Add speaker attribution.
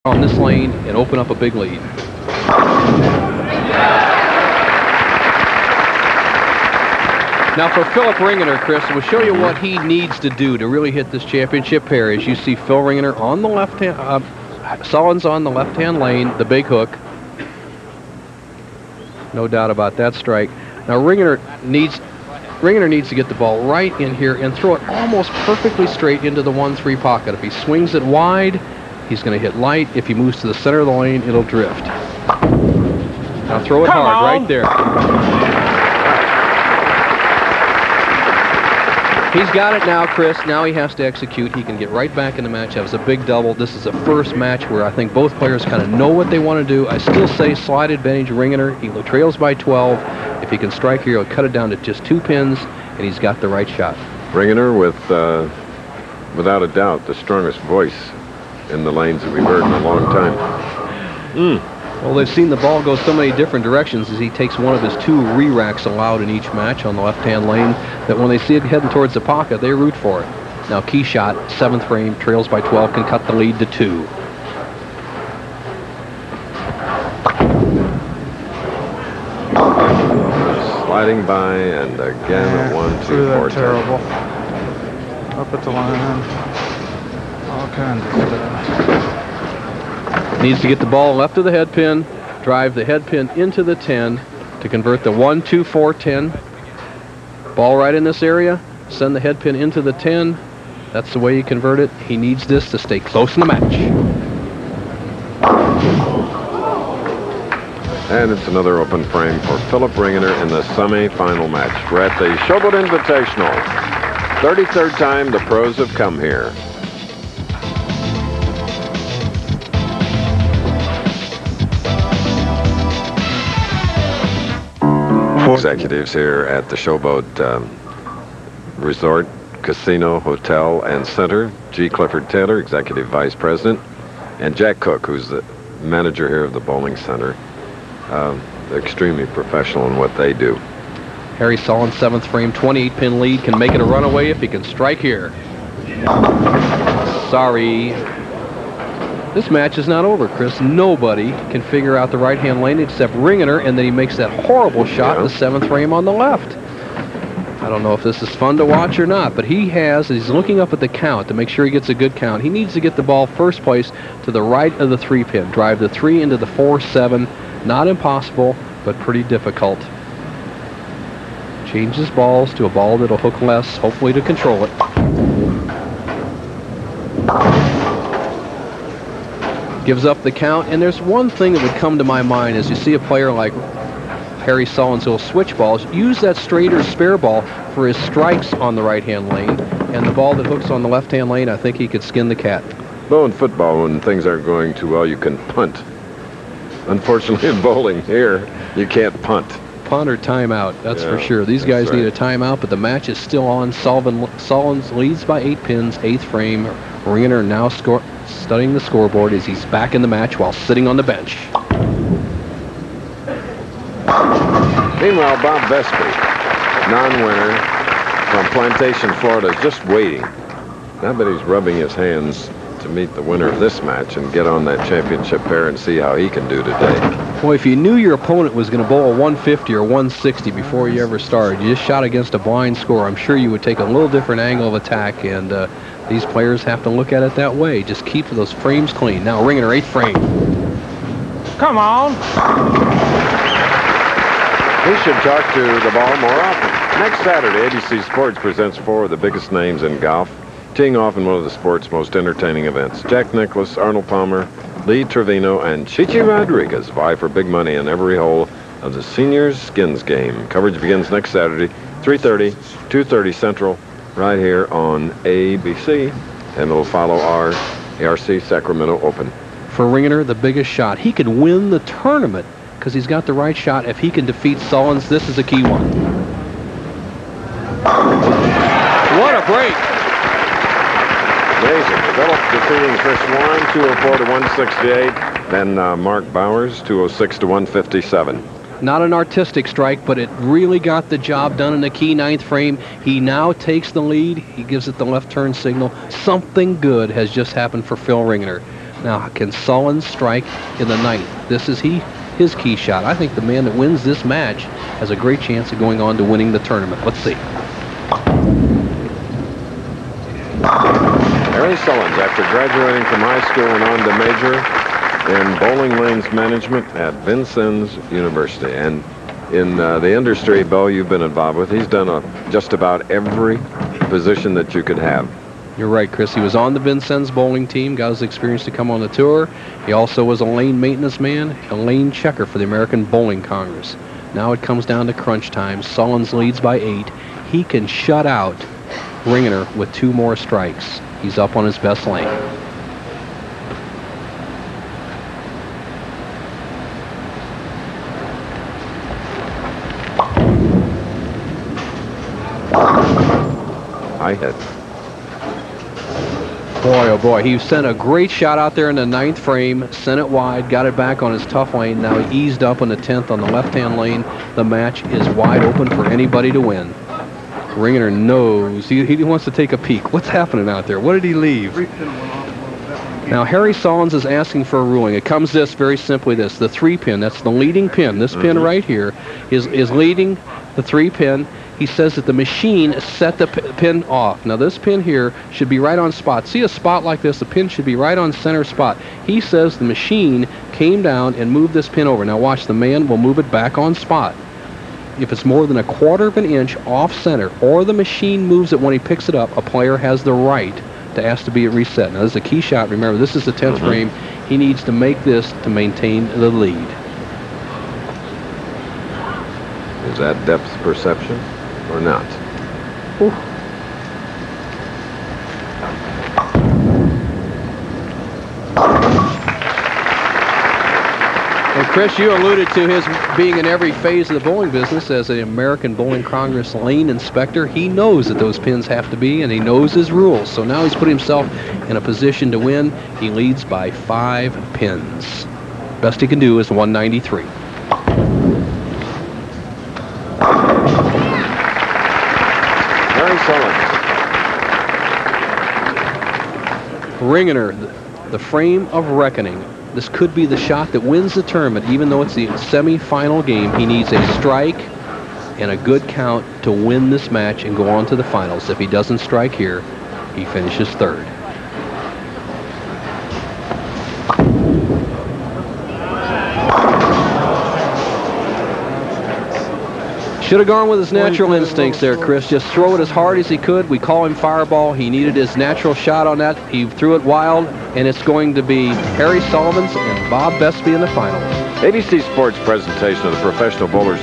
Speaker 1: on this lane and open up a big lead. Now for Philip Ringener, Chris, we'll show you what he needs to do to really hit this championship pair. As you see Phil Ringener on the left hand, Sullins on the left-hand lane, the big hook. No doubt about that strike. Now Ringener needs to get the ball right in here and throw it almost perfectly straight into the 1-3 pocket. If he swings it wide, he's going to hit light. If he moves to the center of the lane, it'll drift. Now throw it hard right there. He's got it now, Chris. Now he has to execute. He can get right back in the match. That was a big double. This is the first match where I think both players kind of know what they want to do. I still say slide advantage Ringener. He trails by 12. If he can strike here, he'll cut it down to just 2 pins, and he's got the right shot.
Speaker 2: Ringener with, without a doubt, the strongest voice in the lanes that we've heard in a long time.
Speaker 1: Well, they've seen the ball go so many different directions as he takes one of his 2 re-racks allowed in each match on the left-hand lane that when they see it heading towards the pocket, they root for it. Now, key shot, 7th frame, trails by 12, can cut the lead to 2.
Speaker 2: Sliding by, and again, 1, 2, 4,
Speaker 3: terrible. Up at the line. All kinds of stuff.
Speaker 1: Needs to get the ball left of the head pin, drive the head pin into the 10 to convert the 1, 2, 4, 10. Ball right in this area, send the head pin into the 10. That's the way you convert it. He needs this to stay close in the match.
Speaker 2: And it's another open frame for Philip Ringener in the semi-final match. We're at the Showboat Invitational. 33rd time the pros have come here. Executives here at the Showboat Resort, Casino, Hotel, and Center. G. Clifford Taylor, Executive Vice President, and Jack Cook, who's the manager here of the bowling center. They're extremely professional in what they do.
Speaker 1: Harry Sullins, 7th frame, 28-pin lead, can make it a runaway if he can strike here. Sorry. This match is not over, Chris. Nobody can figure out the right-hand lane except Ringener, and then he makes that horrible shot in the 7th frame on the left. I don't know if this is fun to watch or not, but he's looking up at the count to make sure he gets a good count. He needs to get the ball first place to the right of the 3-pin. Drive the 3 into the 4-7. Not impossible, but pretty difficult. Changes balls to a ball that'll hook less, hopefully to control it. Gives up the count, and there's one thing that would come to my mind as you see a player like Harry Sullins who'll switch balls, use that straight or spare ball for his strikes on the right-hand lane, and the ball that hooks on the left-hand lane, I think he could skin the cat.
Speaker 2: Well, in football, when things aren't going too well, you can punt. Unfortunately, in bowling here, you can't punt.
Speaker 1: Punt or timeout, that's for sure. These guys need a timeout, but the match is still on. Sullins leads by 8 pins, 8th frame. Ringener now studying the scoreboard as he's back in the match while sitting on the bench.
Speaker 2: Meanwhile, Bob Vespi, non-winner from Plantation, Florida, is just waiting. I bet he's rubbing his hands to meet the winner of this match and get on that championship pair and see how he can do today.
Speaker 1: Boy, if you knew your opponent was going to bowl a 150 or 160 before you ever started, you just shot against a blind score, I'm sure you would take a little different angle of attack, and these players have to look at it that way. Just keep those frames clean. Now, Ringener, 8th frame.
Speaker 3: Come on.
Speaker 2: He should talk to the ball more often. Next Saturday, ABC Sports presents 4 of the biggest names in golf, teeing off in one of the sport's most entertaining events. Jack Nicklaus, Arnold Palmer, Lee Trevino, and Chichi Rodriguez vie for big money in every hole of the Seniors Skins game. Coverage begins next Saturday, 3:30, 2:30 Central, right here on ABC, and it'll follow our ARC Sacramento Open.
Speaker 1: For Ringener, the biggest shot. He could win the tournament because he's got the right shot. If he can defeat Sullins, this is a key one. What a break!
Speaker 2: Amazing. Philip defeating Chris Warren, 204 to 168. Then Mark Bowers, 206 to 157.
Speaker 1: Not an artistic strike, but it really got the job done in the key 9th frame. He now takes the lead. He gives it the left turn signal. Something good has just happened for Phil Ringener. Now, can Sullins strike in the 9th? This is his key shot. I think the man that wins this match has a great chance of going on to winning the tournament. Let's see.
Speaker 2: Harry Sullins, after graduating from high school and on to major in bowling lanes management at Vincennes University. And in the industry, Bo, you've been involved with, he's done just about every position that you could have.
Speaker 1: You're right, Chris. He was on the Vincennes bowling team, got his experience to come on the tour. He also was a lane maintenance man, a lane checker for the American Bowling Congress. Now it comes down to crunch time. Sullins leads by 8. He can shut out Ringener with 2 more strikes. He's up on his best lane.
Speaker 2: High hit.
Speaker 1: Boy, oh boy, he sent a great shot out there in the 9th frame, sent it wide, got it back on his tough lane. Now he eased up in the 10th on the left-hand lane. The match is wide open for anybody to win. Ringener knows. He wants to take a peek. What's happening out there? What did he leave? Now, Harry Sullins is asking for a ruling. It comes very simply this. The 3-pin, that's the leading pin. This pin right here is leading the 3-pin. He says that the machine set the pin off. Now, this pin here should be right on spot. See a spot like this? The pin should be right on center spot. He says the machine came down and moved this pin over. Now, watch. The man will move it back on spot. If it's more than a 1/4 of an inch off center, or the machine moves it when he picks it up, a player has the right to ask to be reset. Now, this is a key shot. Remember, this is the 10th frame. He needs to make this to maintain the lead.
Speaker 2: Is that depth perception or not?
Speaker 1: Ooh. Well, Chris, you alluded to his being in every phase of the bowling business as an American Bowling Congress lane inspector. He knows that those pins have to be, and he knows his rules. So now he's put himself in a position to win. He leads by 5 pins. Best he can do is 193.
Speaker 2: Harry Sullins.
Speaker 1: Ringener, the frame of reckoning. This could be the shot that wins the tournament, even though it's the semi-final game. He needs a strike and a good count to win this match and go on to the finals. If he doesn't strike here, he finishes 3rd. Should have gone with his natural instincts there, Chris. Just throw it as hard as he could. We call him Fireball. He needed his natural shot on that. He threw it wild, and it's going to be Harry Sullins and Bob Bestby in the final.
Speaker 2: ABC Sports presentation of the Professional Bowlers